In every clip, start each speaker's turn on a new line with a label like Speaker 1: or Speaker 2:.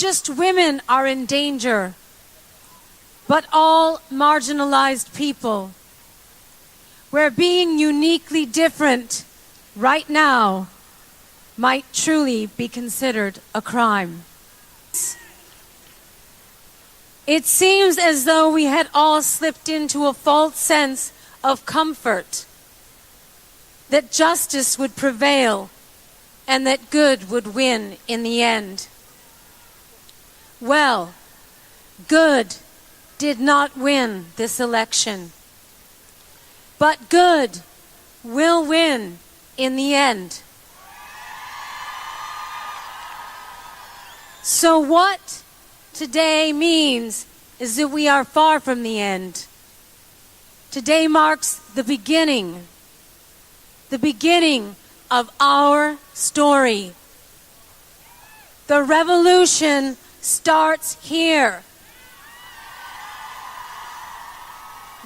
Speaker 1: just women are in danger, but all marginalized people, where being uniquely different right now might truly be considered a crime. It seems as though we had all slipped into a false sense of comfort, that justice would prevail and that good would win in the end. Well, good did not win this election, but good will win in the end. So what today means is that we are far from the end. Today marks the beginning of our story. The revolution starts here.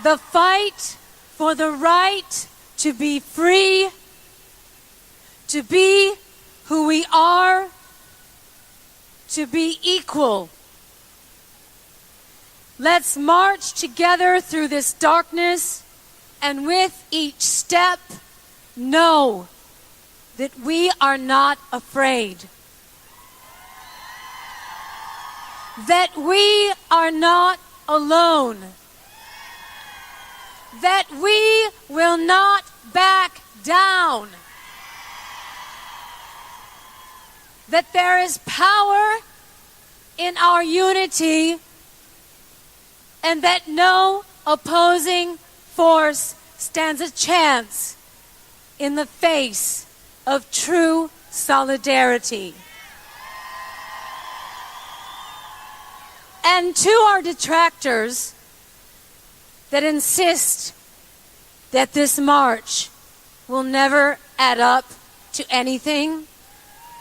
Speaker 1: The fight for the right to be free, to be who we are, to be equal. Let's march together through this darkness, and with each step, know that we are not afraid. That we are not alone. That we will not back down. That there is power in our unity, and that no opposing force stands a chance in the face of true solidarity. And to our detractors that insist that this march will never add up to anything,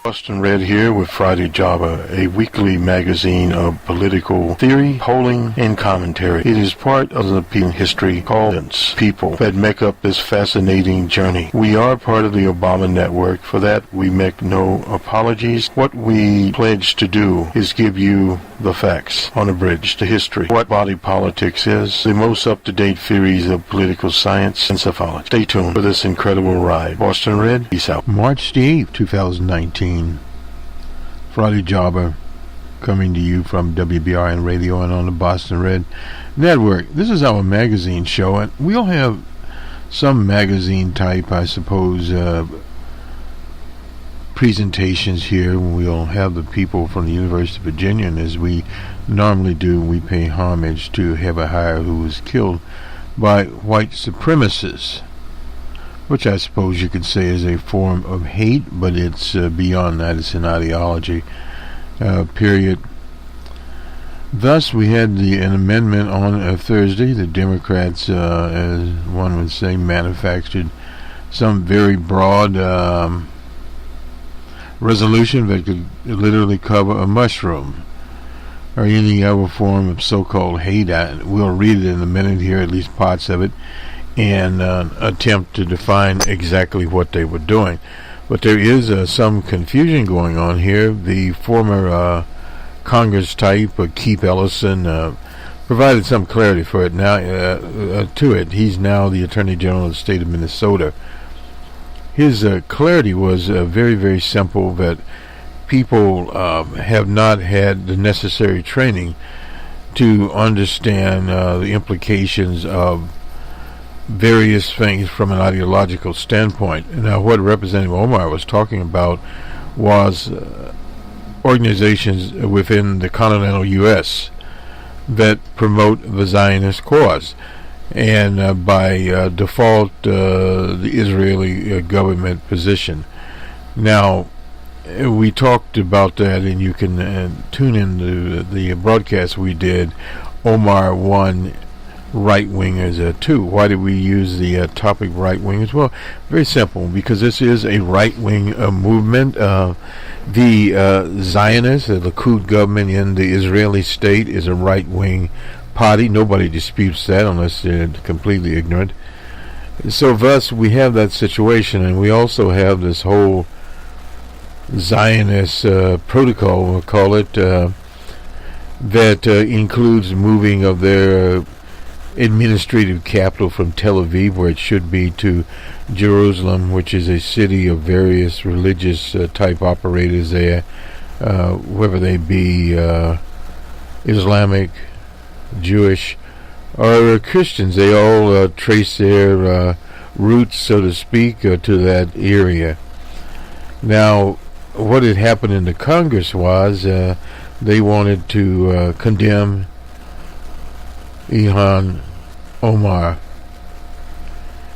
Speaker 2: Boston Red here with Friday Java, a weekly magazine of political theory, polling, and commentary. It is part of the history called people that make up this fascinating journey. We are part of the Obama network. For that, we make no apologies. What we pledge to do is give you the facts on a bridge to history. What body politics is, the most up-to-date theories of political science and psephology. Stay tuned for this incredible ride. Boston Red, peace out.
Speaker 3: March the 8th, 2019. Friday Jobber coming to you from WBRN Radio and on the Boston Red Network. This is our magazine show, and we'll have some magazine type, I suppose, presentations here. We'll have the people from the University of Virginia, and as we normally do, we pay homage to Heber Heyer, who was killed by white supremacists, which I suppose you could say is a form of hate, but it's beyond that. It's an ideology, period. Thus, we had an amendment on Thursday. The Democrats, as one would say, manufactured some very broad resolution that could literally cover a mushroom or any other form of so-called hate. We'll read it in a minute here, at least parts of it, and attempt to define exactly what they were doing. But there is some confusion going on here. The former Congress type, Keith Ellison, provided some clarity for it now. To it, he's now the Attorney General of the state of Minnesota. His clarity was very, very simple, that people have not had the necessary training to understand the implications of various things from an ideological standpoint. Now, what Representative Omar was talking about was organizations within the continental U.S. that promote the Zionist cause, and by default, the Israeli government position. Now, we talked about that, and you can tune in to the broadcast we did. Omar 1, right-wingers 2. Why did we use the topic right-wingers? Well, very simple, because this is a right-wing movement. The Zionists, the Likud government in the Israeli state, is a right-wing party. Nobody disputes that unless they're completely ignorant. So thus, we have that situation, and we also have this whole Zionist protocol, we'll call it, that includes moving of their administrative capital from Tel Aviv, where it should be, to Jerusalem, which is a city of various religious type operators there, whether they be Islamic, Jewish, or Christians. They all trace their roots, so to speak, to that area. Now, what had happened in the Congress was they wanted to condemn Ilhan Omar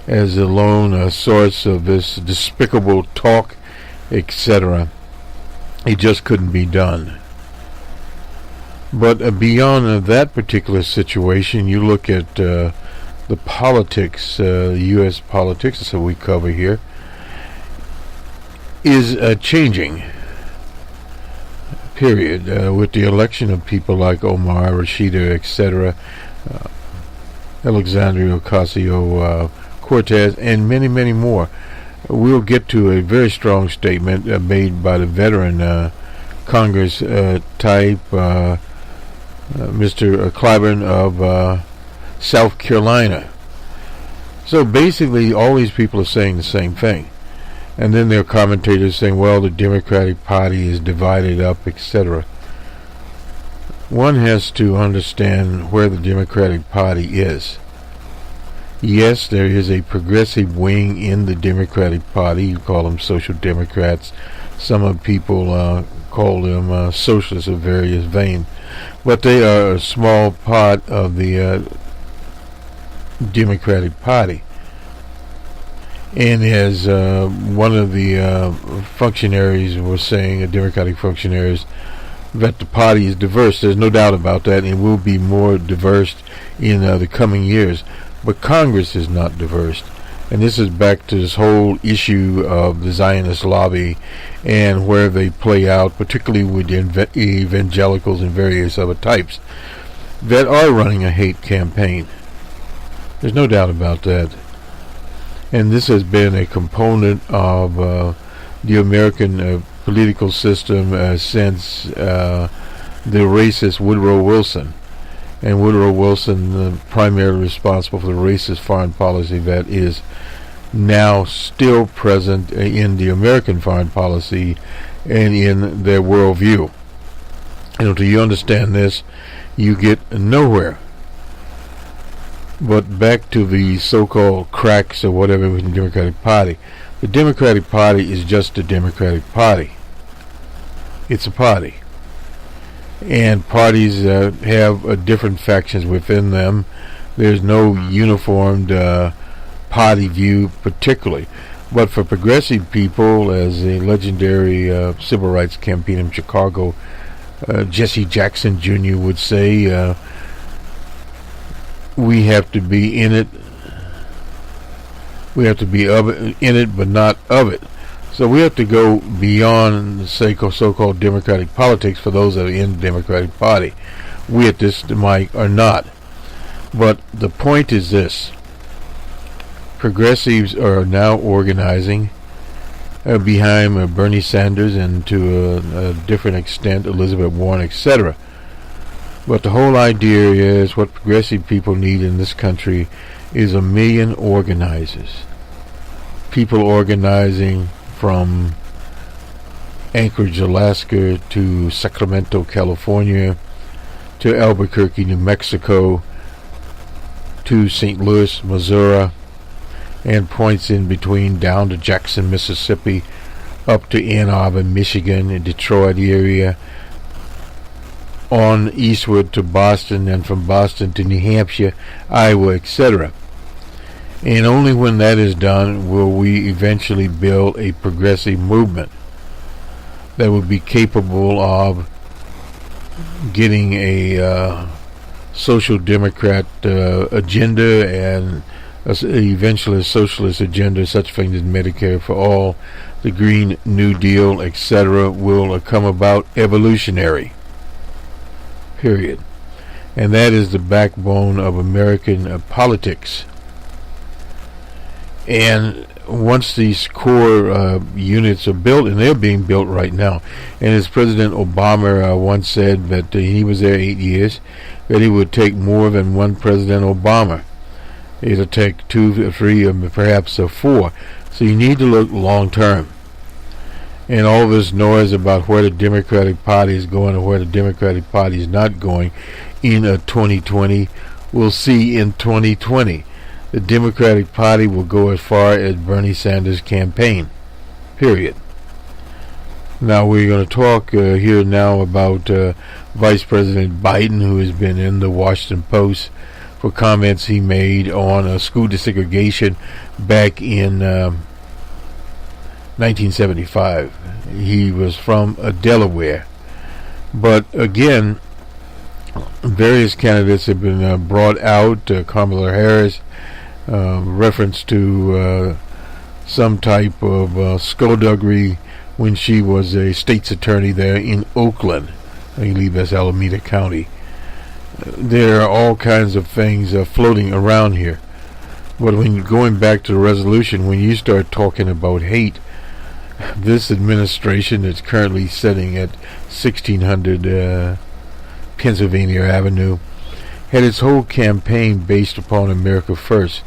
Speaker 3: as the lone source of this despicable talk, etc. It just couldn't be done. But beyond that particular situation, you look at the politics, U.S. politics that we cover here, is changing, period, with the election of people like Omar, Rashida, etc., Alexandria Ocasio-Cortez, and many, many more. We'll get to a very strong statement made by the veteran Congress type, Mr. Clyburn of South Carolina. So basically, all these people are saying the same thing. And then there are commentators saying, well, the Democratic Party is divided up, etc. One has to understand where the Democratic Party is. Yes, there is a progressive wing in the Democratic Party. You call them Social Democrats. Some people call them socialists of various veins. But they are a small part of the Democratic Party. And as one of the functionaries was saying, Democratic functionaries, that the party is diverse. There's no doubt about that, and it will be more diverse in the coming years. But Congress is not diverse. And this is back to this whole issue of the Zionist lobby and where they play out, particularly with the evangelicals and various other types that are running a hate campaign. There's no doubt about that. And this has been a component of the American political system since the racist Woodrow Wilson. And Woodrow Wilson, primarily responsible for the racist foreign policy that is now still present in the American foreign policy and in their worldview. And until you understand this, you get nowhere. But back to the so-called cracks or whatever with the Democratic Party. The Democratic Party is just a Democratic Party. It's a party. And parties have different factions within them. There's no uniformed party view particularly. But for progressive people, as a legendary civil rights campaigner in Chicago, Jesse Jackson Jr. would say, we have to be in it. We have to be in it, but not of it. So we have to go beyond the so-called democratic politics for those that are in the Democratic Party. We at this mic are not. But the point is this. Progressives are now organizing behind Bernie Sanders and to a different extent Elizabeth Warren, etc. But the whole idea is what progressive people need in this country is 1 million organizers. People organizing from Anchorage, Alaska to Sacramento, California to Albuquerque, New Mexico to St. Louis, Missouri, and points in between down to Jackson, Mississippi, up to Ann Arbor, Michigan, and Detroit area, on eastward to Boston, and from Boston to New Hampshire, Iowa, etc. And only when that is done will we eventually build a progressive movement that would be capable of getting a social democrat agenda and eventually a socialist agenda, such things as Medicare for all, the Green New Deal, etc. will come about evolutionary. Period. And that is the backbone of American politics. And once these core units are built, and they're being built right now, and as President Obama once said that he was there 8 years, that it would take more than one President Obama. It'll take 2 or 3 or perhaps 4. So you need to look long term. And all this noise about where the Democratic Party is going and where the Democratic Party is not going in 2020, we'll see in 2020. The Democratic Party will go as far as Bernie Sanders' campaign. Period. Now we're going to talk here now about Vice President Biden, who has been in the Washington Post for comments he made on school desegregation back in 1975. He was from Delaware. But again, various candidates have been brought out. Kamala Harris, reference to some type of skullduggery when she was a state's attorney there in Oakland. I believe that's Alameda County. There are all kinds of things floating around here. But when you're going back to the resolution, when you start talking about hate, this administration that's currently sitting at 1600 Pennsylvania Avenue had its whole campaign based upon America First,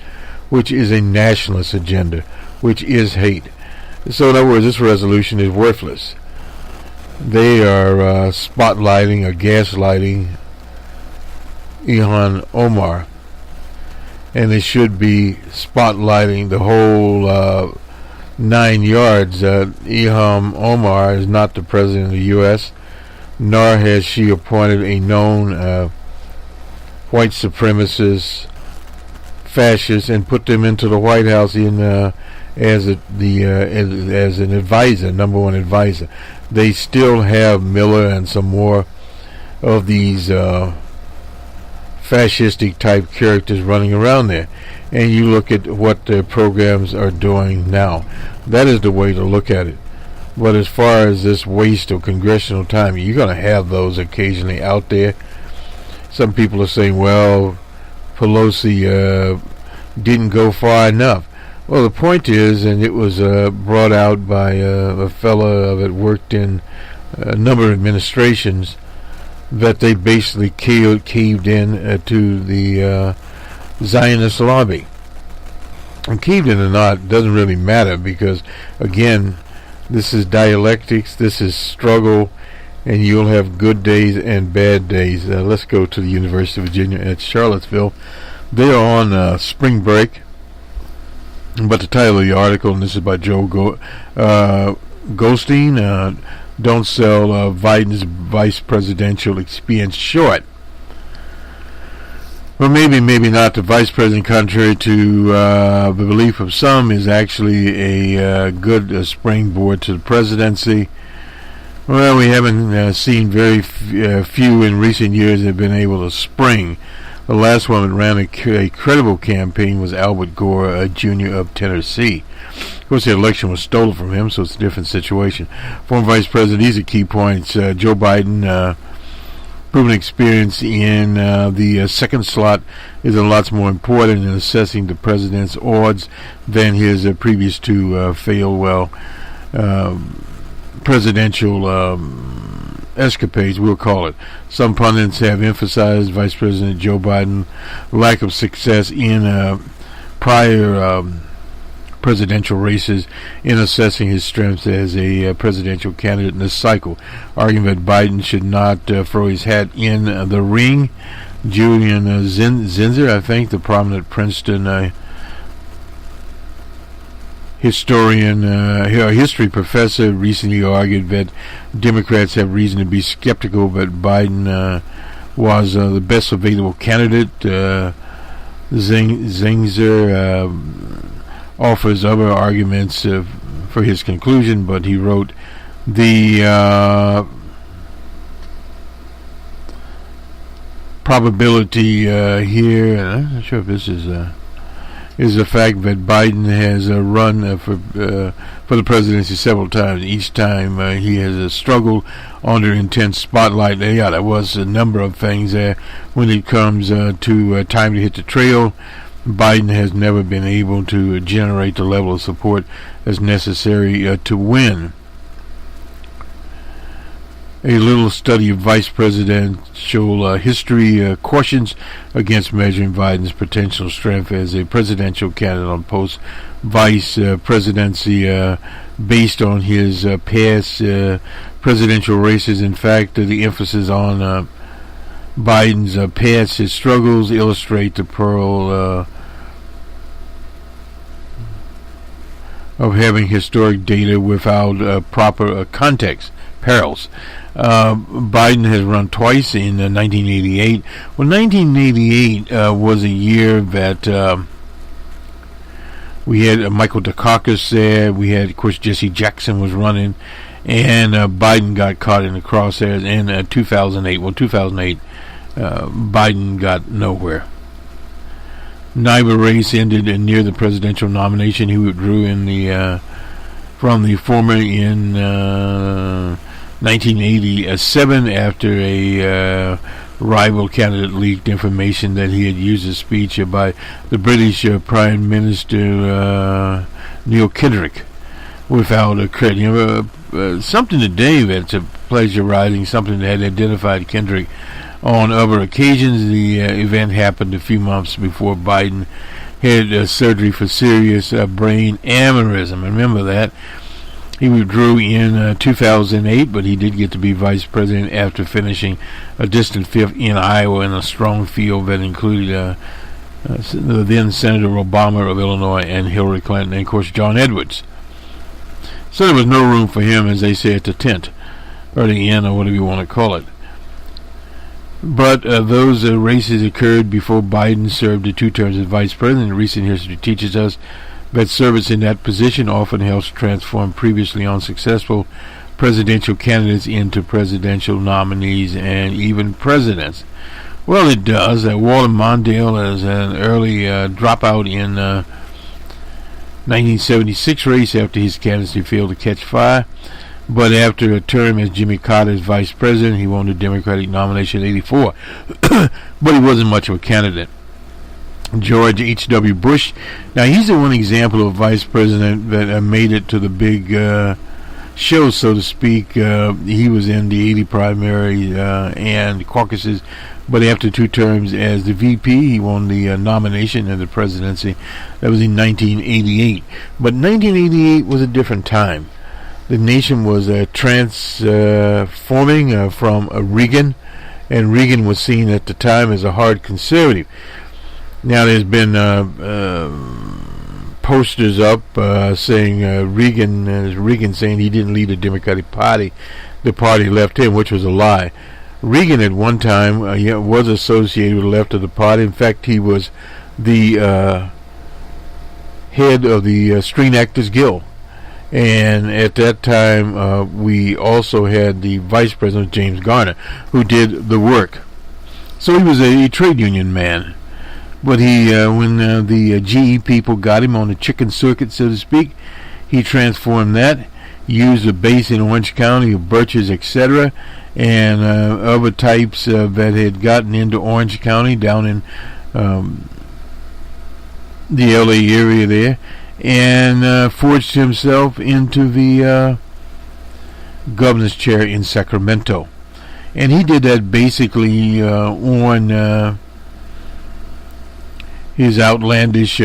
Speaker 3: which is a nationalist agenda, which is hate. So in other words, this resolution is worthless. They are spotlighting or gaslighting Ilhan Omar, and they should be spotlighting the whole 9 yards. Ilhan Omar is not the president of the U.S., nor has she appointed a known white supremacist, fascist, and put them into the White House as an advisor, number one advisor. They still have Miller and some more of these fascistic type characters running around there. And you look at what their programs are doing now. That is the way to look at it. But as far as this waste of congressional time, you're going to have those occasionally out there. Some people are saying, well, Pelosi didn't go far enough. Well, the point is, and it was brought out by a fellow that worked in a number of administrations, that they basically caved in to the Zionist lobby. And caved in or not doesn't really matter, because, again, this is dialectics, this is struggle, and you'll have good days and bad days. Let's go to the University of Virginia at Charlottesville. They are on spring break, but the title of the article, and this is by Joe Goldstein, don't sell Biden's vice presidential experience short. Well, maybe not. The vice president, contrary to the belief of some, is actually a good springboard to the presidency. Well, we haven't seen very few in recent years that have been able to spring. The last one that ran a credible campaign was Albert Gore, Jr. of Tennessee. Of course, the election was stolen from him, so it's a different situation. Former Vice President, these are key points. Joe Biden, proven experience in the second slot is a lot more important in assessing the president's odds than his previous two failed presidential escapades, we'll call it. Some pundits have emphasized Vice President Joe Biden's lack of success in prior presidential races in assessing his strengths as a presidential candidate in this cycle, arguing that Biden should not throw his hat in the ring. Julian Zinzer, I think, the prominent Princeton history professor, recently argued that Democrats have reason to be skeptical that Biden was the best available candidate. Zinzer offers other arguments for his conclusion, but he wrote, the probability here, and I'm not sure if this is the fact that Biden has run for the presidency several times. Each time he has struggled under intense spotlight. Yeah, there was a number of things there when it comes to time to hit the trail. Biden has never been able to generate the level of support that's necessary to win. A little study of vice presidential history cautions against measuring Biden's potential strength as a presidential candidate on post-vice presidency based on his past presidential races. In fact, the emphasis on Biden's past his struggles illustrate the peril of having historic data without proper context. Perils. Biden has run twice in 1988. Well, 1988 was a year that we had Michael Dukakis there. We had, of course, Jesse Jackson was running, and Biden got caught in the crosshairs in 2008. Well, 2008, Biden got nowhere. Neither race ended near the presidential nomination. He withdrew in the from the former in 1987 after a rival candidate leaked information that he had used a speech by the British Prime Minister Neil Kinnock without a credit. You know, something today that's plagiarizing something that had identified Kinnock on other occasions. The event happened a few months before Biden had surgery for serious brain aneurysm. Remember that. He withdrew in 2008, but he did get to be vice president after finishing a distant fifth in Iowa in a strong field that included then Senator Obama of Illinois and Hillary Clinton and, of course, John Edwards. So there was no room for him, as they say, at the tent, or the inn, or whatever you want to call it. But those races occurred before Biden served the 2 terms as vice president. Recent history teaches us that service in that position often helps transform previously unsuccessful presidential candidates into presidential nominees and even presidents. Well, it does. Walter Mondale is an early dropout in 1976 race after his candidacy failed to catch fire. But after a term as Jimmy Carter's vice president, he won the Democratic nomination in 1984. But he wasn't much of a candidate. George H.W. Bush. Now, he's the one example of vice president that made it to the big show, so to speak. He was in the 80 primary and caucuses, but after 2 terms as the VP, he won the nomination and the presidency. That was in 1988. But 1988 was a different time. The nation was transforming from Reagan, and Reagan was seen at the time as a hard conservative. Now there's been posters up saying Reagan saying he didn't lead the Democratic Party. The party left him, which was a lie. Reagan at one time was associated with the left of the party. In fact, he was the head of the Screen Actors Guild. And at that time, we also had the vice president, James Garner, who did the work. So he was a trade union man. But he, when the GE people got him on the chicken circuit, so to speak, he transformed that, used a base in Orange County of Birches, etc., and other types that had gotten into Orange County down in the LA area there, and forged himself into the governor's chair in Sacramento. And he did that basically on his outlandish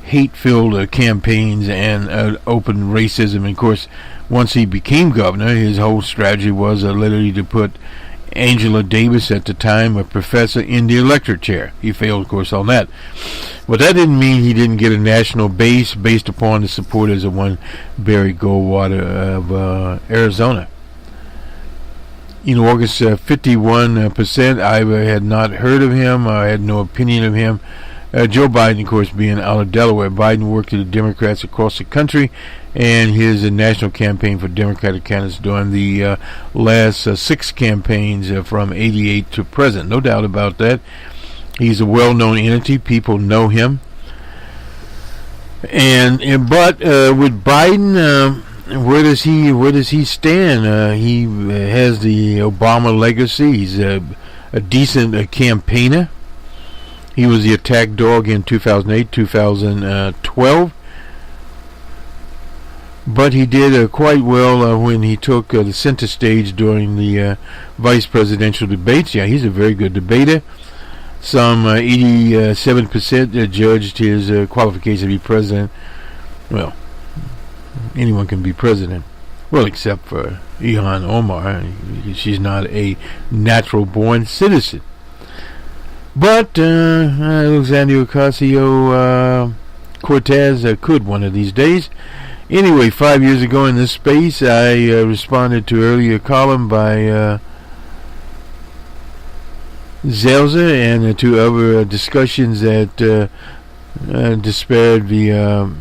Speaker 3: hate-filled campaigns and open racism. And of course, once he became governor, his whole strategy was literally to put Angela Davis, at the time a professor, in the electric chair. He failed, of course, on that. But that didn't mean he didn't get a national base based upon the supporters of one Barry Goldwater of Arizona. In August, 51% either had not heard of him or had no opinion of him. Joe Biden, of course, being out of Delaware. Biden worked with the Democrats across the country, and his national campaign for Democratic candidates during the last 6 campaigns from 88 to present. No doubt about that. He's a well-known entity. People know him. But with Biden, where does he stand? He has the Obama legacy. He's a decent campaigner. He was the attack dog in 2008, 2012. But he did quite well when he took the center stage during the vice presidential debates. Yeah, he's a very good debater. Some 87% judged his qualification to be president. Well, anyone can be president. Well, except for Ilhan Omar. She's not a natural-born citizen. But Alexandria Ocasio-Cortez could one of these days. Anyway, 5 years ago in this space, I responded to earlier column by Zelza and to other discussions that disparaged the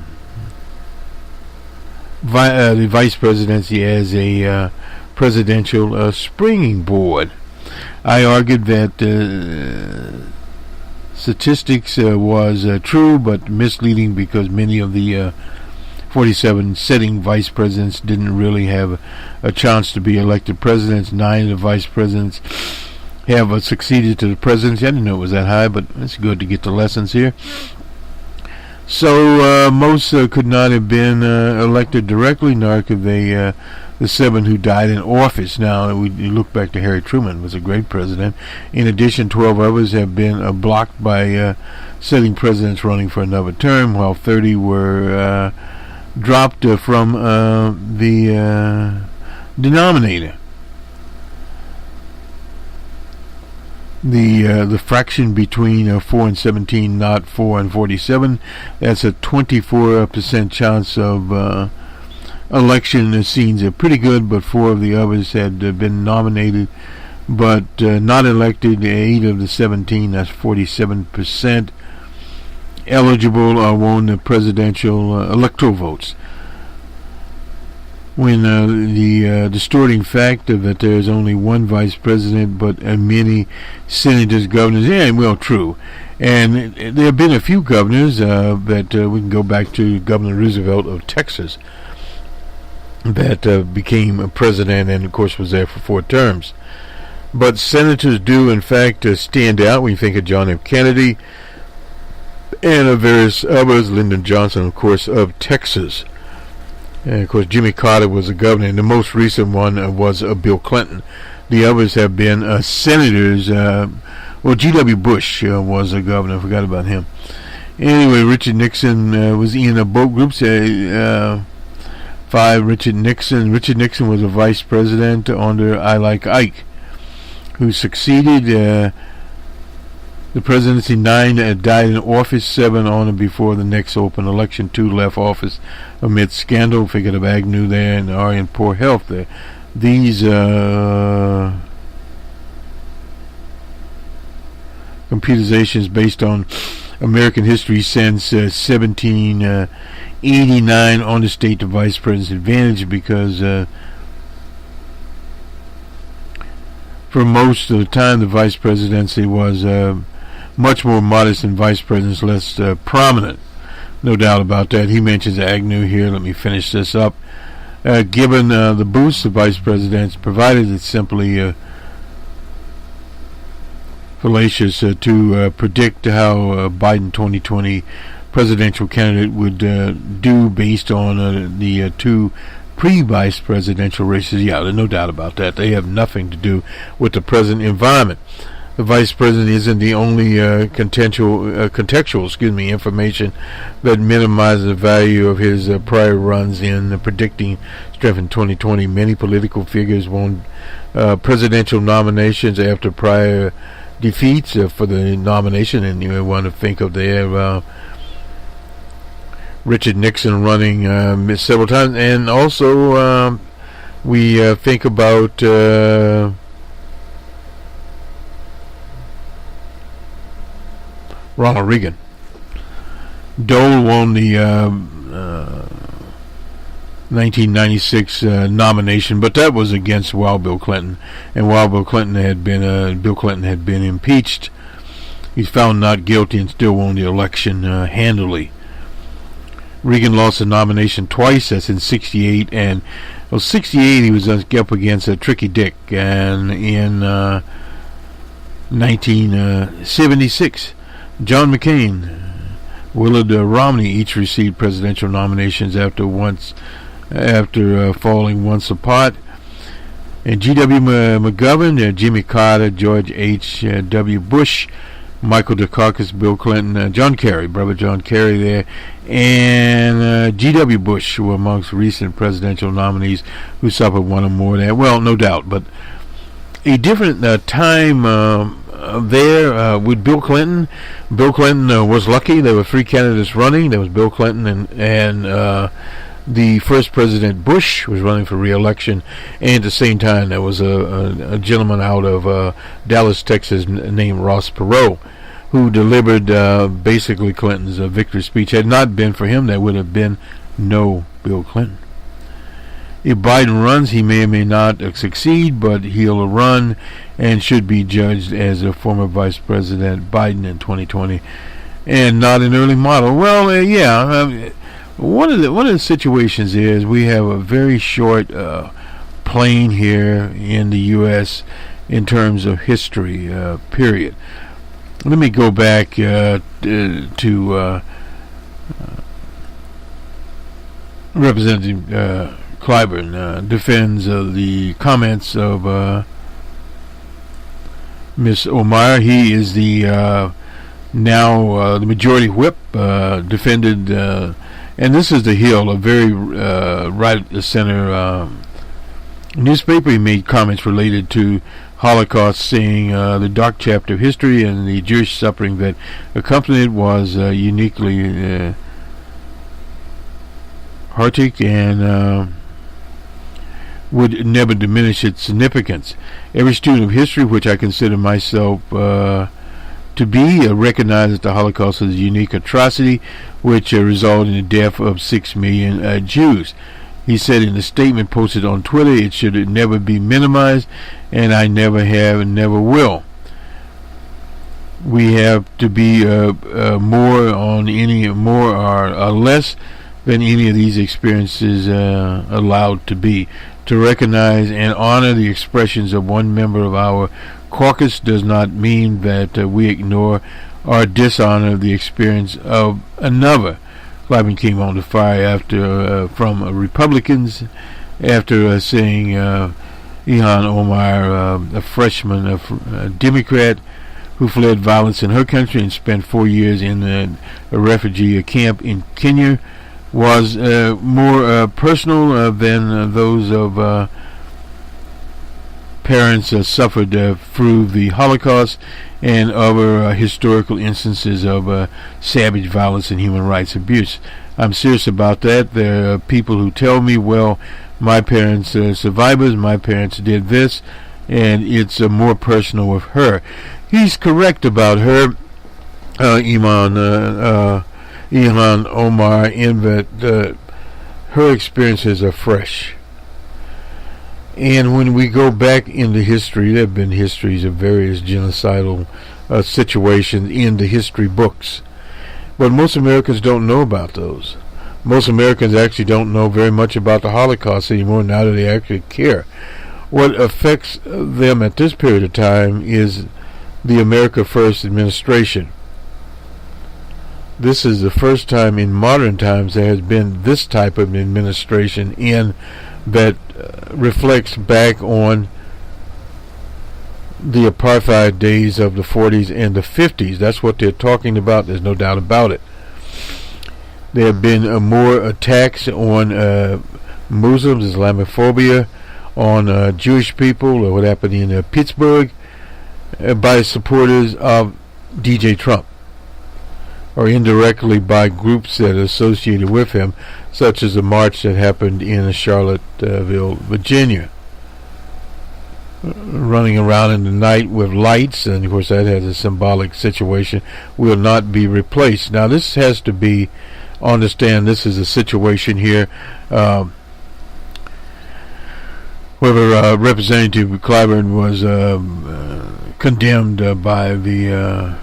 Speaker 3: vice presidency as a presidential springboard. I argued that statistics was true but misleading because many of the 47 sitting vice presidents didn't really have a chance to be elected presidents. 9 of the vice presidents have succeeded to the presidency. I didn't know it was that high, but it's good to get the lessons here. So most could not have been elected directly, nor could they the 7 who died in office. Now, we look back to Harry Truman, was a great president. In addition, 12 others have been blocked by sitting presidents running for another term, while 30 were dropped from the denominator. The fraction between 4 and 17, not 4 and 47, that's a 24% chance of election. Seems pretty good, but 4 of the others had been nominated but not elected. 8 of the 17, that's 47%, eligible won the presidential electoral votes. When the distorting fact of that there's only one vice president but many senators, governors, yeah, well, true. And there have been a few governors that we can go back to Governor Roosevelt of Texas that became a president and, of course, was there for 4 terms. But senators do, in fact, stand out when you think of John F. Kennedy and various others, Lyndon Johnson, of course, of Texas. And, of course, Jimmy Carter was a governor, and the most recent one was Bill Clinton. The others have been senators. Well, G.W. Bush was a governor. I forgot about him. Anyway, Richard Nixon was in both groups. 5, Richard Nixon. Richard Nixon was a vice president under I Like Ike, who succeeded the presidency. 9 died in office, 7 on and before the next open election, 2 left office amid scandal. Figured of Agnew there and are in poor health there. These computizations based on American history since 1789 understate the vice president's advantage because for most of the time the vice presidency was much more modest than vice presidents, less prominent. No doubt about that. He mentions Agnew here. Let me finish this up. Given the boost the vice presidents provided, it's simply fallacious to predict how Biden 2020 presidential candidate would do based on the 2 pre-vice presidential races. Yeah, there's no doubt about that. They have nothing to do with the present environment. The vice president isn't the only contextual information that minimizes the value of his prior runs in predicting strength in 2020. Many political figures won presidential nominations after prior defeats for the nomination, and you want to think of their Richard Nixon running several times, and also we think about Ronald Reagan. Dole won the 1996 nomination, but that was against Wild Bill Clinton, and while Bill Clinton had been impeached, he's found not guilty and still won the election handily. Reagan lost the nomination twice. That's in 68 and 68 he was up against Tricky Dick, and in 1976 John McCain, Willard Romney each received presidential nominations after falling once apart. And G.W. McGovern, Jimmy Carter, George H.W. Bush, Michael Dukakis, Bill Clinton, John Kerry, brother John Kerry there, and G.W. Bush were amongst recent presidential nominees who suffered one or more there. Well, no doubt, but a different time there with Bill Clinton. Bill Clinton was lucky. There were three candidates running. There was Bill Clinton and the first President Bush was running for re-election, and at the same time there was a gentleman out of Dallas, Texas named Ross Perot, who delivered basically Clinton's victory speech. Had it not been for him, there would have been no Bill Clinton. If Biden runs, he may or may not succeed, but he'll run and should be judged as a former Vice President Biden in 2020, and not an early model. Well, one of the situations is we have a very short plane here in the U.S. in terms of history. Period. Let me go back to Representative Clyburn defends the comments of Ms. Omar. He is the now the majority whip, defended, and this is the Hill, a very right-center newspaper. He made comments related to Holocaust, saying the dark chapter of history and the Jewish suffering that accompanied it was uniquely horrific and would never diminish its significance. Every student of history, which I consider myself to be, recognizes the Holocaust as a unique atrocity which resulted in the death of 6 million Jews. He said in a statement posted on Twitter, "It should never be minimized, and I never have and never will. We have to be more or less than any of these experiences allowed to be. To recognize and honor the expressions of one member of our caucus does not mean that we ignore or dishonor the experience of another." Clyburn came on the fire from Republicans after saying Ilhan Omar, a freshman, a Democrat who fled violence in her country and spent 4 years in a refugee camp in Kenya, was more personal than those of parents suffered through the Holocaust and other historical instances of savage violence and human rights abuse. I'm serious about that. There are people who tell me, well, my parents are survivors, my parents did this, and it's more personal with her. He's correct about her, Ilhan Omar, in that her experiences are fresh. And when we go back into history, there have been histories of various genocidal situations in the history books. But most Americans don't know about those. Most Americans actually don't know very much about the Holocaust anymore, now that they actually care. What affects them at this period of time is the America First administration. This is the first time in modern times there has been this type of administration that reflects back on the apartheid days of the 40s and the 50s. That's what they're talking about. There's no doubt about it. There have been more attacks on Muslims, Islamophobia, on Jewish people, or what happened in Pittsburgh, by supporters of DJ Trump, or indirectly by groups that are associated with him, such as the march that happened in Charlottesville, Virginia, running around in the night with lights, and of course that has a symbolic situation, will not be replaced. Now this has to be, understand this is a situation here, whether Representative Clyburn was condemned by the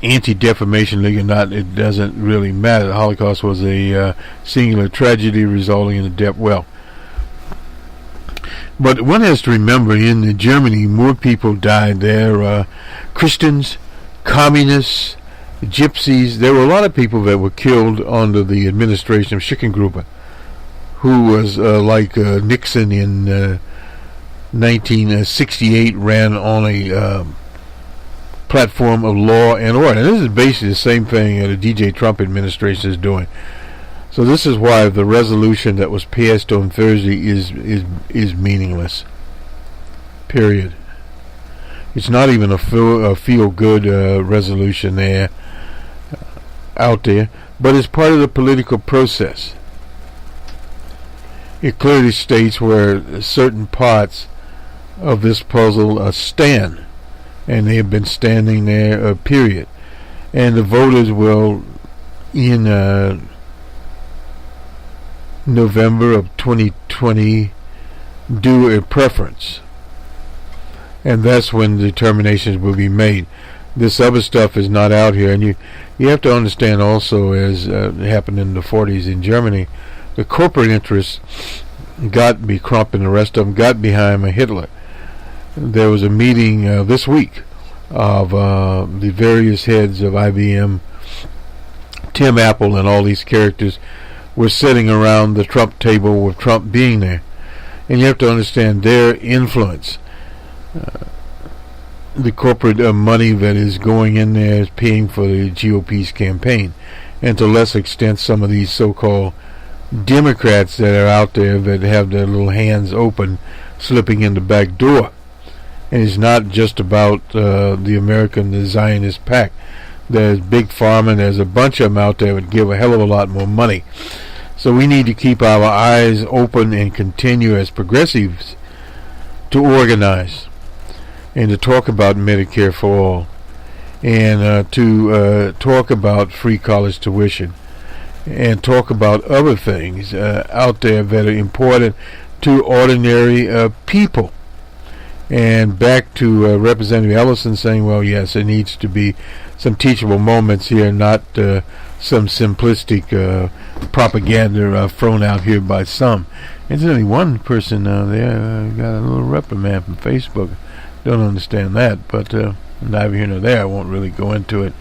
Speaker 3: Anti-Defamation League or not, it doesn't really matter. The Holocaust was a singular tragedy resulting in the death. Well, but one has to remember, in Germany, more people died there, Christians, communists, gypsies. There were a lot of people that were killed under the administration of Schicklgruber, who was like Nixon in 1968, ran on a platform of law and order. And this is basically the same thing the DJ Trump administration is doing. So this is why the resolution that was passed on Thursday is meaningless. Period. It's not even a feel-good resolution there out there, but it's part of the political process. It clearly states where certain parts of this puzzle stand, and they have been standing there, period. And the voters will, in November of 2020, do a preference. And that's when determinations will be made. This other stuff is not out here. And you have to understand also, as happened in the 40s in Germany, the corporate interests Trump and the rest of them got behind Hitler. There was a meeting this week of the various heads of IBM, Tim Apple, and all these characters were sitting around the Trump table with Trump being there. And you have to understand their influence. The corporate money that is going in there is paying for the GOP's campaign, and to a less extent some of these so-called Democrats that are out there that have their little hands open, slipping in the back door. And it's not just about the American, the Zionist pact. There's Big Pharma, and there's a bunch of them out there that give a hell of a lot more money. So we need to keep our eyes open and continue as progressives to organize and to talk about Medicare for all, and to talk about free college tuition, and talk about other things out there that are important to ordinary people. And back to Representative Ellison saying, well, yes, there needs to be some teachable moments here, not some simplistic propaganda thrown out here by some. And there's only one person there got a little reprimand from Facebook. Don't understand that, but neither here nor there. I won't really go into it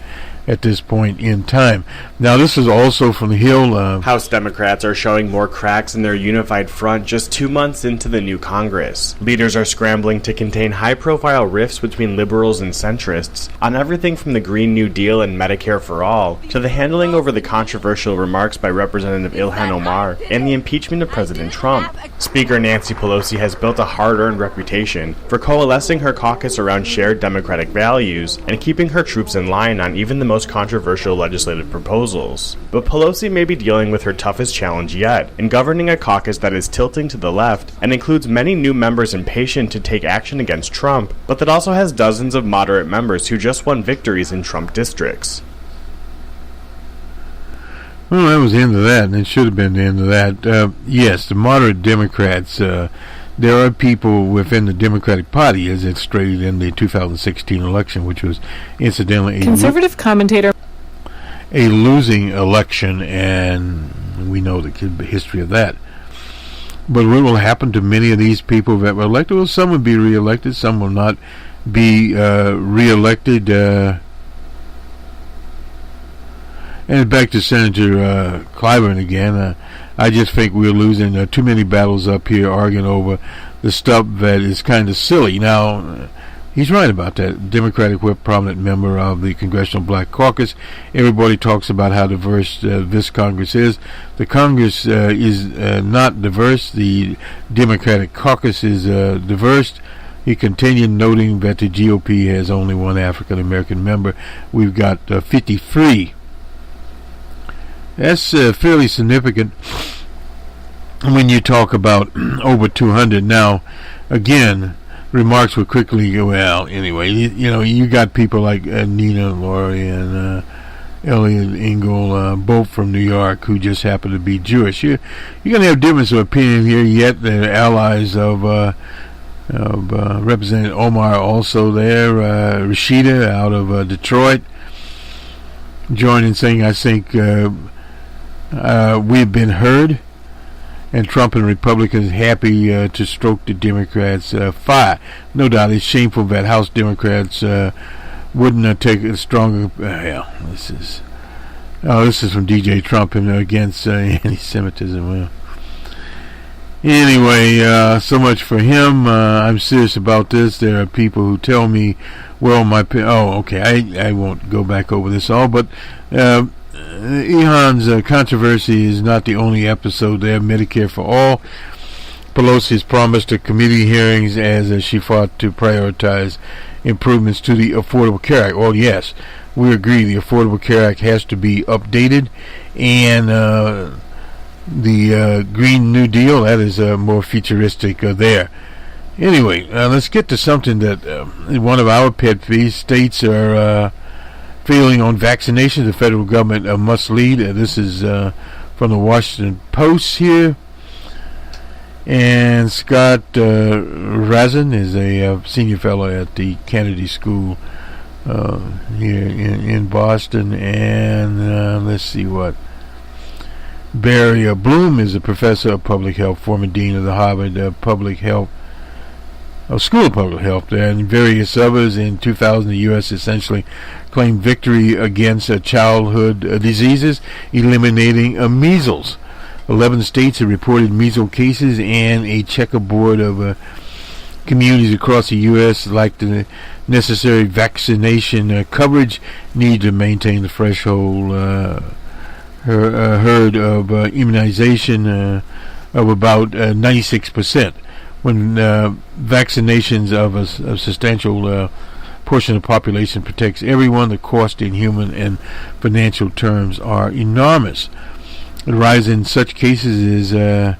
Speaker 3: at this point in time. Now, this is also from the Hill.
Speaker 4: House Democrats are showing more cracks in their unified front just 2 months into the new Congress. Leaders are scrambling to contain high-profile rifts between liberals and centrists on everything from the Green New Deal and Medicare for All to the handling over the controversial remarks by Representative Ilhan Omar and the impeachment of President Trump. Speaker Nancy Pelosi has built a hard-earned reputation for coalescing her caucus around shared democratic values and keeping her troops in line on even the most controversial legislative proposals. But Pelosi may be dealing with her toughest challenge yet, in governing a caucus that is tilting to the left and includes many new members impatient to take action against Trump, but that also has dozens of moderate members who just won victories in Trump districts.
Speaker 3: Well, that was the end of that, and it should have been the end of that. Yes, the moderate Democrats, there are people within the Democratic Party, as it's stated in the 2016 election, which was incidentally
Speaker 5: conservative commentator,
Speaker 3: a losing election, and we know the history of that. But what will happen to many of these people that were elected? Well, some will be reelected, some will not be reelected. And back to Senator Clyburn again. I just think we're losing too many battles up here arguing over the stuff that is kind of silly. Now, he's right about that. Democratic whip, prominent member of the Congressional Black Caucus. Everybody talks about how diverse this Congress is. The Congress is not diverse. The Democratic Caucus is diverse. He continued noting that the GOP has only one African American member. We've got 53. That's fairly significant when you talk about over 200. Now, again, remarks will quickly go, well, anyway, you got people like Nina Laurie and Elliot Engel, both from New York, who just happen to be Jewish. You're going to have difference of opinion here, yet they're allies of Representative Omar also there, Rashida out of Detroit, joining saying, I think we've been heard, and Trump and Republicans happy to stroke the Democrats' fire. No doubt it's shameful that House Democrats wouldn't take a stronger. This is from DJ Trump and against anti-Semitism. Well, anyway, so much for him. I'm serious about this. There are people who tell me, well, I won't go back over this all, but Elon's controversy is not the only episode there. Medicare for all. Pelosi's promised at committee hearings as she fought to prioritize improvements to the Affordable Care Act. Well, yes, we agree the Affordable Care Act has to be updated, and the Green New Deal, that is more futuristic there. Anyway, let's get to something that one of our pet peeves. States are failing on vaccinations. The federal government must lead. This is from the Washington Post here. And Scott Razin is a senior fellow at the Kennedy School here in Boston. And let's see what. Barry Bloom is a professor of public health, former dean of the Harvard School of Public Health, and various others. In 2000, the U.S. essentially claimed victory against childhood diseases, eliminating measles. 11 states have reported measles cases, and a checkerboard of communities across the U.S. lack the necessary vaccination coverage, need to maintain the threshold herd of immunization of about 96%. When vaccinations of a substantial portion of the population protects everyone, the cost in human and financial terms are enormous. The rise in such cases is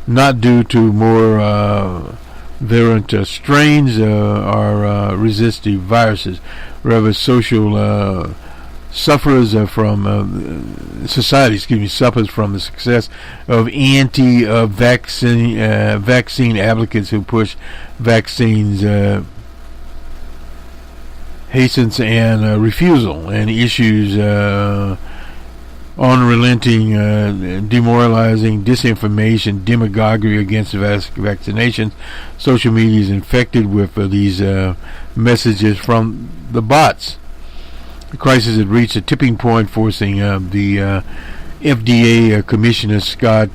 Speaker 3: not due to more virulent strains or resistive viruses. Rather, social suffers from suffers from the success of anti-vaccine advocates who push vaccines hastens and refusal, and issues unrelenting, demoralizing disinformation, demagoguery against vaccinations. Social media is infected with these messages from the bots. The crisis had reached a tipping point, forcing the FDA Commissioner Scott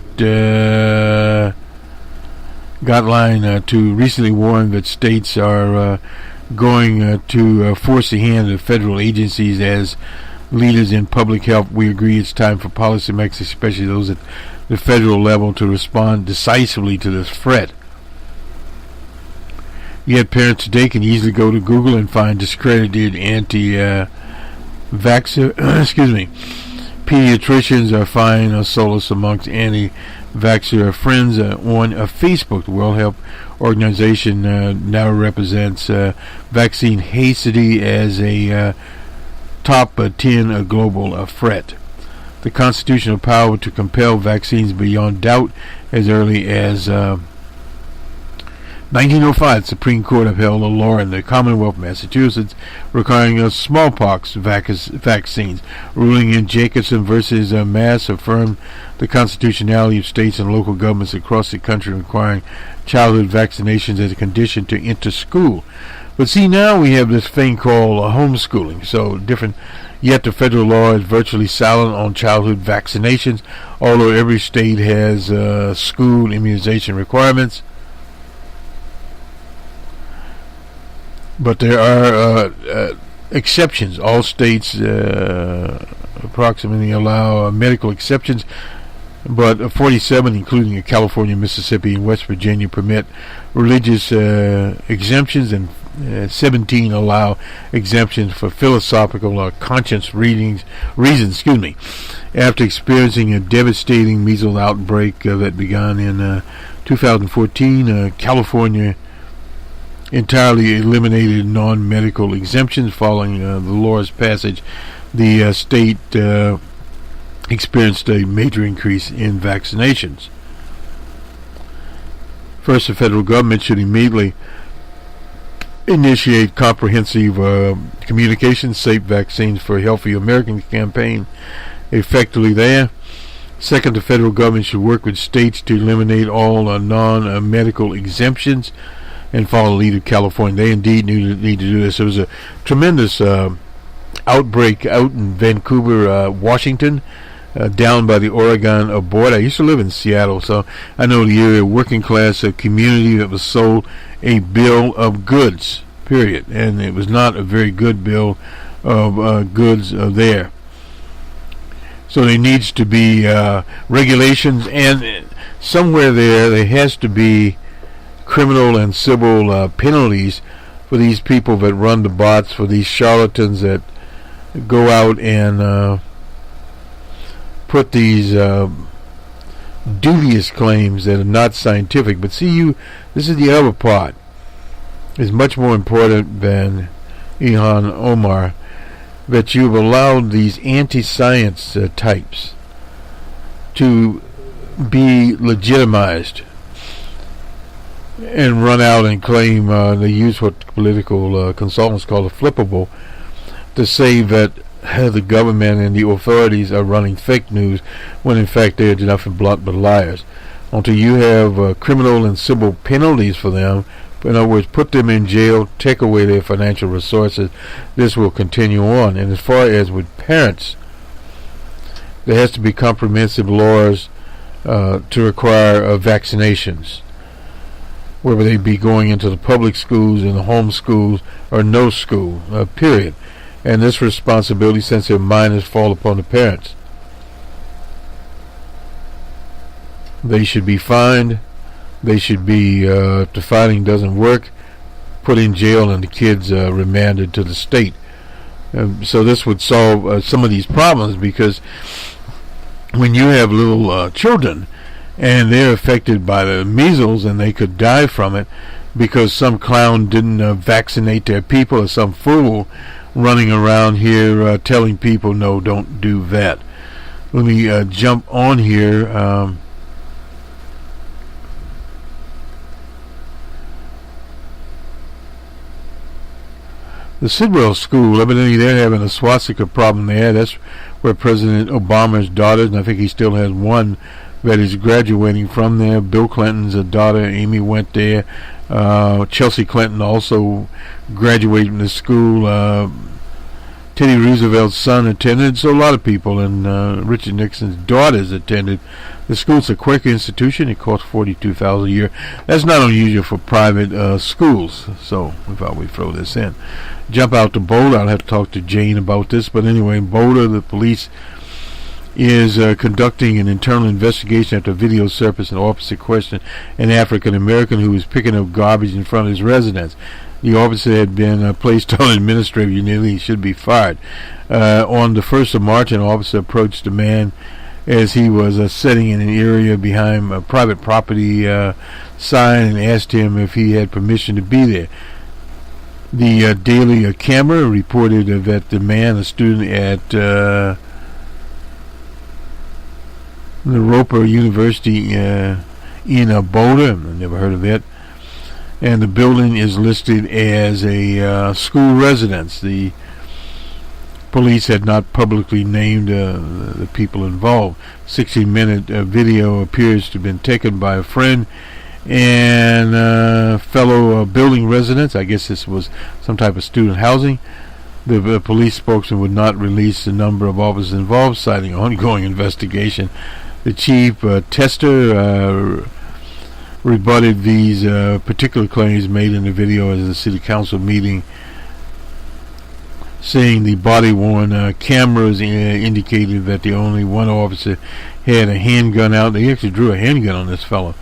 Speaker 3: Gottlieb to recently warn that states are going to force the hand of federal agencies as leaders in public health. We agree it's time for policymakers, especially those at the federal level, to respond decisively to this threat. Yet parents today can easily go to Google and find discredited pediatricians are finding solace amongst anti-vaxxer friends on Facebook. The World Health Organization now represents vaccine hasty as a top 10 global threat. The constitutional power to compel vaccines beyond doubt as early as 1905, the Supreme Court upheld a law in the Commonwealth of Massachusetts requiring smallpox vaccines. Ruling in Jacobson versus Mass affirmed the constitutionality of states and local governments across the country requiring childhood vaccinations as a condition to enter school. But see, now we have this thing called homeschooling. So different. Yet the federal law is virtually silent on childhood vaccinations, although every state has school immunization requirements. But there are exceptions. All states approximately allow medical exceptions, but 47, including California, Mississippi, and West Virginia, permit religious exemptions, and 17 allow exemptions for philosophical or conscience reasons. After experiencing a devastating measles outbreak that began in 2014, California entirely eliminated non-medical exemptions. Following the law's passage, the state experienced a major increase in vaccinations. First, the federal government should immediately initiate comprehensive communication, safe vaccines for healthy Americans campaign effectively there. Second, the federal government should work with states to eliminate all non-medical exemptions. and follow the lead of California. They indeed need to do this. There was a tremendous outbreak out in Vancouver, Washington, down by the Oregon border. I used to live in Seattle, so I know the area. Working class community that was sold a bill of goods, period. And it was not a very good bill of goods there. So there needs to be regulations, and somewhere there has to be criminal and civil penalties for these people that run the bots, for these charlatans that go out and put these dubious claims that are not scientific. But see, this is the other part. It's much more important than Ilhan Omar, that you've allowed these anti-science types to be legitimized and run out and claim they use what political consultants call a flippable to say that the government and the authorities are running fake news when in fact they're nothing but liars. Until you have criminal and civil penalties for them, in other words, put them in jail, take away their financial resources, this will continue on. And as far as with parents, there has to be comprehensive laws to require vaccinations, whether they be going into the public schools, in the home schools, or no school, period. And this responsibility, since they're minors, fall upon the parents. They should be fined. They should be, if the fining doesn't work, put in jail and the kids remanded to the state. So this would solve some of these problems, because when you have little children and they're affected by the measles and they could die from it because some clown didn't vaccinate their people, or some fool running around here telling people, no, don't do that. Let me jump on here. The Sidwell School, evidently they're having a swastika problem there. That's where President Obama's daughters, and I think he still has one that is graduating from there. Bill Clinton's daughter, Amy, went there. Chelsea Clinton also graduated from the school. Teddy Roosevelt's son attended, so a lot of people, and Richard Nixon's daughters attended. The school's a Quaker institution. It costs $42,000 a year. That's not unusual for private schools, so we thought we'd throw this in. Jump out to Boulder. I'll have to talk to Jane about this, but anyway, in Boulder, the police is conducting an internal investigation after video surfaced. An officer questioned an African American who was picking up garbage in front of his residence. The officer had been placed on administrative immunity. He should be fired. On the 1st of March, an officer approached the man as he was sitting in an area behind a private property sign and asked him if he had permission to be there. The Daily Camera reported that the man, a student at the Roper University in Boulder, I've never heard of it, and the building is listed as a school residence. The police had not publicly named the people involved. 60-minute video appears to have been taken by a friend and fellow building residents. I guess this was some type of student housing. The police spokesman would not release the number of officers involved, citing ongoing investigation. The chief tester rebutted these particular claims made in the video as the city council meeting, saying the body-worn cameras indicated that the only one officer had a handgun out. They actually drew a handgun on this fellow.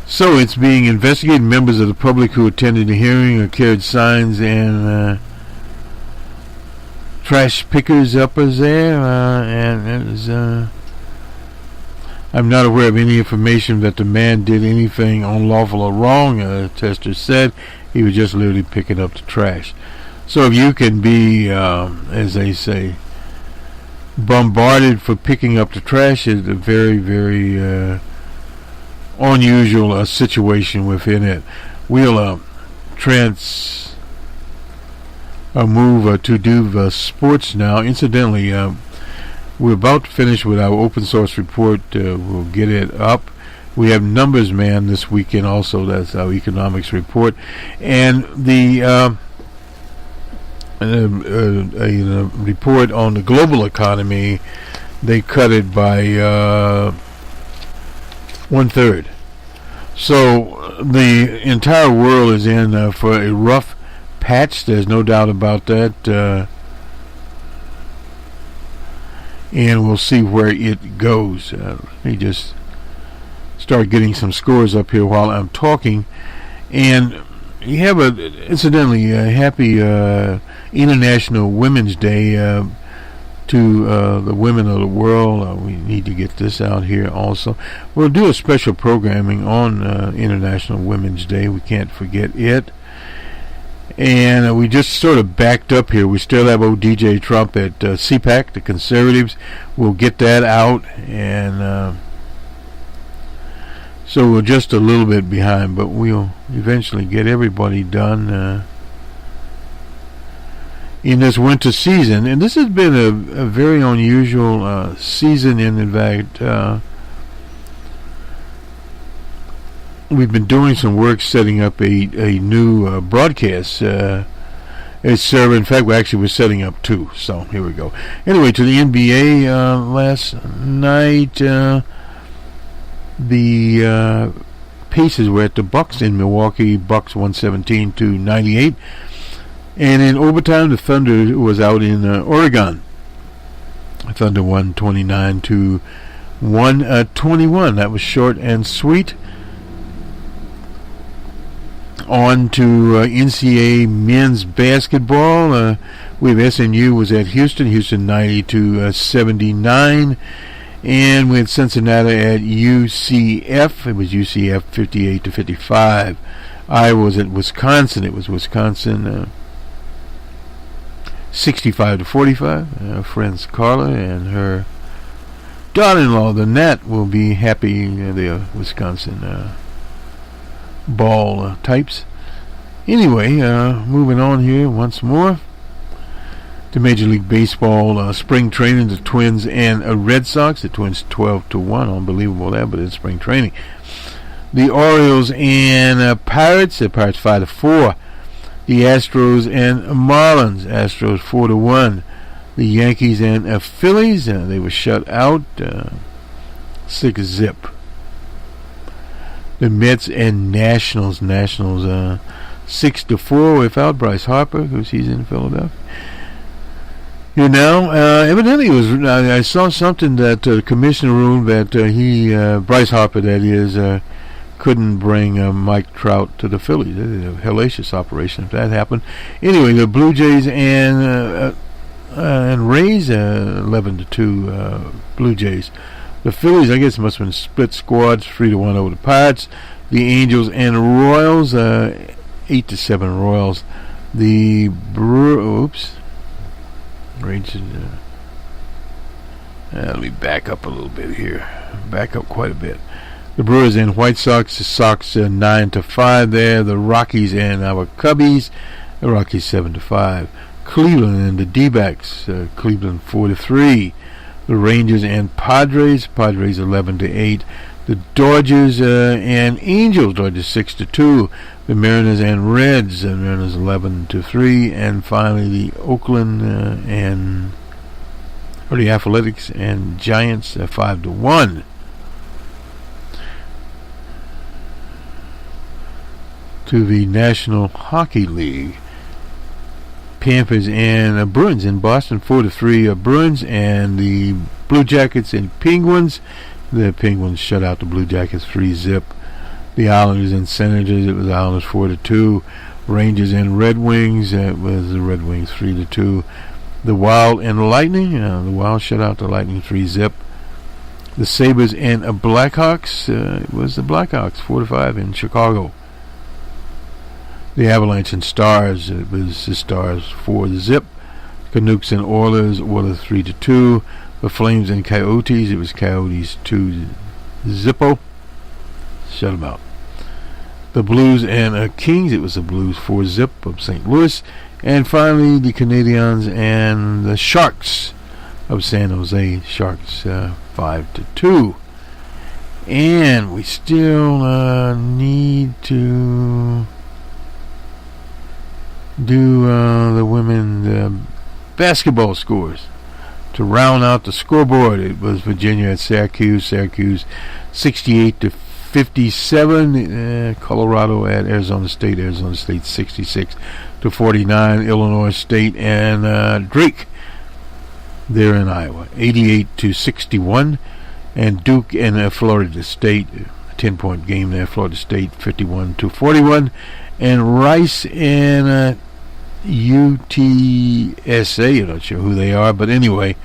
Speaker 3: So it's being investigated. Members of the public who attended the hearing carried signs and trash pickers uppers there, and it was, I'm not aware of any information that the man did anything unlawful or wrong. Tester said he was just literally picking up the trash. So if you can be, as they say, bombarded for picking up the trash, is a very, very unusual situation within it. We'll move to do sports now. Incidentally, we're about to finish with our open source report. We'll get it up We have Numbers Man this weekend also. That's our economics report. And the a report on the global economy, they cut it by 1/3. So the entire world is in for a rough patch. There's no doubt about that. And we'll see where it goes. Let me just start getting some scores up here while I'm talking. And you have incidentally, a happy International Women's Day to the women of the world. We need to get this out here also. We'll do a special programming on International Women's Day. We can't forget it. And we just sort of backed up here. We still have old DJ Trump at CPAC, the conservatives. We'll get that out. And so we're just a little bit behind, but we'll eventually get everybody done in this winter season. And this has been a very unusual season in fact. We've been doing some work setting up a new broadcast server. In fact, we're setting up two. So here we go. Anyway, to the NBA last night, the Pacers were at the Bucks in Milwaukee. Bucks 117-98, and in overtime, the Thunder was out in Oregon. Thunder won 29-121. That was short and sweet. On to NCAA men's basketball. We have SMU was at Houston 90-79, and with Cincinnati at UCF. It was UCF 58-55. Iowa was at Wisconsin. It was Wisconsin 65-45. Friends Carla and her daughter-in-law, the Nat, will be happy. The Wisconsin ball types. Anyway, moving on here once more to Major League Baseball spring training. The Twins and Red Sox. The Twins 12-1. Unbelievable that, but it's spring training. The Orioles and Pirates. The Pirates 5-4. The Astros and Marlins. Astros 4-1. The Yankees and Phillies. They were shut out 6-0. The Mets and Nationals. 6-4 without Bryce Harper, because he's in Philadelphia. Evidently, I saw something that the commissioner ruled that Bryce Harper, that is, couldn't bring Mike Trout to the Phillies. It is a hellacious operation if that happened. Anyway, the Blue Jays and Rays 11-2 Blue Jays. The Phillies, I guess, must have been split squads, 3-1 over the Pirates. The Angels and Royals, 8-7 Royals. The Rangers. Let me back up a little bit here. Back up quite a bit. The Brewers and White Sox. The Sox 9-5 there. The Rockies and our Cubbies. The Rockies 7-5. Cleveland and the D-backs. Cleveland 4-3. The Rangers and Padres. Padres 11-8. The Dodgers and Angels. Dodgers 6-2. The Mariners and Reds. Mariners 11-3. And finally the Oakland the Athletics and Giants 5-1. To the National Hockey League. Panthers and Bruins in Boston 4-3 Bruins, and the Blue Jackets and Penguins. The Penguins shut out the Blue Jackets 3-0. The Islanders and Senators, it was Islanders 4-2. Rangers and Red Wings, it was the Red Wings 3-2. The Wild and Lightning, the Wild shut out the Lightning 3-0. The Sabres and Blackhawks, it was the Blackhawks 4-5 in Chicago. The Avalanche and Stars, it was the Stars 4-0. Canucks and Oilers 3-2. The Flames and Coyotes, it was Coyotes 2-0. Shut them out. The Blues and Kings, it was the Blues 4-0 of St. Louis. And finally, the Canadiens and the Sharks of San Jose. Sharks 5-2. And we still need to do the women basketball scores. To round out the scoreboard, it was Virginia at Syracuse 68-57. Colorado at Arizona State 66-49. Illinois State and Drake there in Iowa 88-61. And Duke and Florida State, a 10-point game there. Florida State 51-41. And Rice and UTSA, I'm not sure who they are, but anyway,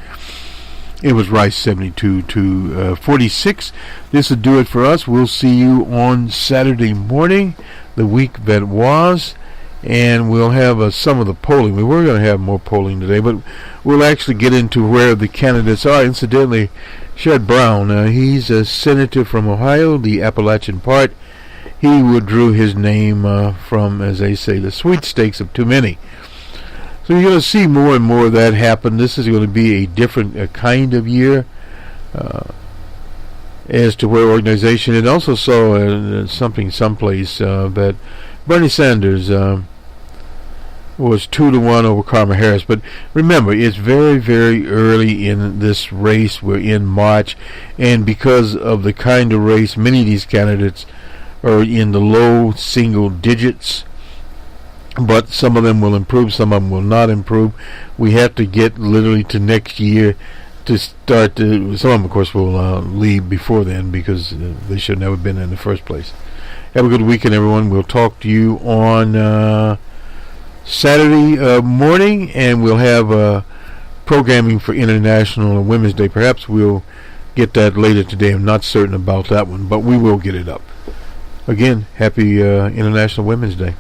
Speaker 3: it was Rice 72-46. This will do it for us. We'll see you on Saturday morning, the week that was, and we'll have some of the polling. We were going to have more polling today, but we'll actually get into where the candidates are. Incidentally, Shed Brown, he's a senator from Ohio, the Appalachian part. He withdrew his name from, as they say, the sweepstakes of too many. So you're going to see more and more of that happen. This is going to be a different kind of year as to where organization. And also saw something someplace that Bernie Sanders was 2-1 over Kamala Harris. But remember, it's very, very early in this race. We're in March, and because of the kind of race, many of these candidates are in the low single digits, but some of them will improve, some of them will not improve. We have to get literally to next year to start to, some of them of course will leave before then because they should never have been in the first place. Have a good weekend, everyone. We'll talk to you on Saturday morning, and we'll have programming for International Women's Day. Perhaps we'll get that later today. I'm not certain about that one, but we will get it up. Again, happy International Women's Day.